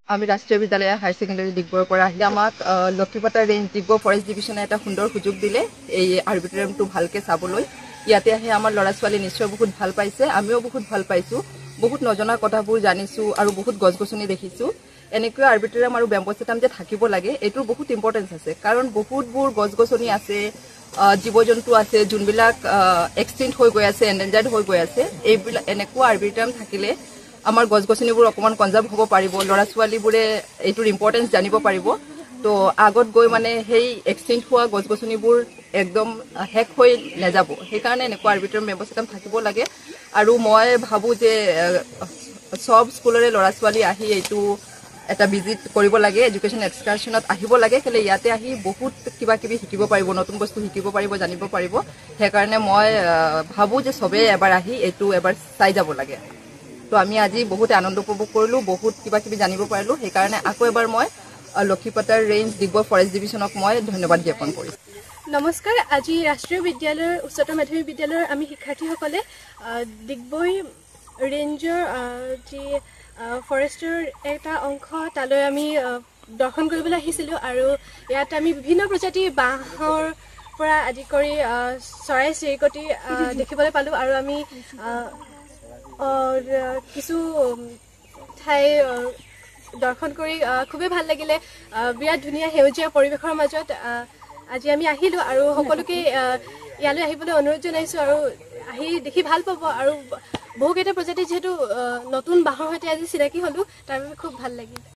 আমি ৰাষ্ট্ৰীয় বিদ্যালয় হায়াৰ ছেকেণ্ডাৰী ডিগবৈৰ পৰা আহিলে আমাক লক্ষীপাতা ৰেঞ্জ ডিগবৈ ফৰেষ্ট ডিভিজনে এটা সুন্দৰ সুযোগ দিলে এই আৰ্বিটৰিয়ামটো ভালকৈ চাবলৈ। ইয়াতে আহি আমাৰ ল'ৰা ছোৱালী নিশ্চয় বহুত ভাল পাইছে, আমিও বহুত ভাল পাইছোঁ, বহুত নজনা কথাবোৰ জানিছোঁ আৰু বহুত গছ গছনি দেখিছোঁ। এনেকৈ আৰ্বিটৰিয়াম আৰু বেম্বো ষ্টেডিয়াম যে থাকিব লাগে এইটোৰ বহুত ইম্পৰ্টেঞ্চ আছে, কাৰণ বহুতবোৰ গছ গছনি আছে, জীৱ জন্তু আছে যোনবিলাক এক্সটিংক্ট হৈ গৈ আছে, এণ্ডেঞ্জাৰ্ড হৈ গৈ আছে। এইবিলাক এনেকুৱা আৰ্বিটৰিয়াম থাকিলে আমাৰ গছ গছনিবোৰ অকণমান কনজাৰ্ভ হ'ব পাৰিব, ল'ৰা ছোৱালীবোৰে এইটোৰ ইম্পৰ্টেঞ্চ জানিব পাৰিব। তো আগত গৈ মানে সেই এক্সটিংক্ট হোৱা গছ গছনিবোৰ একদম শেষ হৈ নাযাব, সেইকাৰণে এনেকুৱা আৰ্বিটৰিয়াম বেম্বো ষ্টেডিয়াম থাকিব লাগে। আৰু মই ভাবোঁ যে চব স্কুলৰে ল'ৰা ছোৱালী আহি এইটো এটা ভিজিট কৰিব লাগে, এডুকেশ্যন এক্সকাৰ্ছনত আহিব লাগে, কেলৈ ইয়াতে আহি বহুত কিবা কিবি শিকিব পাৰিব, নতুন বস্তু শিকিব পাৰিব, জানিব পাৰিব। সেইকাৰণে মই ভাবোঁ যে চবেই এবাৰ আহি এইটো এবাৰ চাই যাব লাগে। তো আমি আজি বহুত আনন্দ উপভোগ কৰিলোঁ, বহুত কিবা কিবি জানিব পাৰিলোঁ। সেইকাৰণে আকৌ এবাৰ মই লক্ষীপাতাৰ ৰেঞ্জ ডিগবৈ ফৰেষ্ট ডিভিজনক মই ধন্যবাদ জ্ঞাপন কৰিছোঁ। নমস্কাৰ। আজি ৰাষ্ট্ৰীয় বিদ্যালয়ৰ উচ্চতৰ মাধ্যমিক বিদ্যালয়ৰ আমি শিক্ষাৰ্থীসকলে ডিগবৈ ৰেঞ্জৰ যি ফৰেষ্টৰ এটা অংশ তালৈ আমি দৰ্শন কৰিবলৈ আহিছিলোঁ। আৰু ইয়াত আমি বিভিন্ন প্ৰজাতিৰ বাঁহৰ পৰা আদি কৰি চৰাই চিৰিকটি দেখিবলৈ পালোঁ। আৰু আমি কিছু ঠাই দৰ্শন কৰি খুবেই ভাল লাগিলে। বিৰাট ধুনীয়া সেউজীয়া পৰিৱেশৰ মাজত আজি আমি আহিলোঁ আৰু সকলোকে ইয়ালৈ আহিবলৈ অনুৰোধ জনাইছোঁ আৰু আহি দেখি ভাল পাব। আৰু বহুকেইটা প্ৰজাতি যিহেতু নতুন বাঁহৰ সৈতে আজি চিনাকি হ'লোঁ, তাৰ বাবে খুব ভাল লাগিল।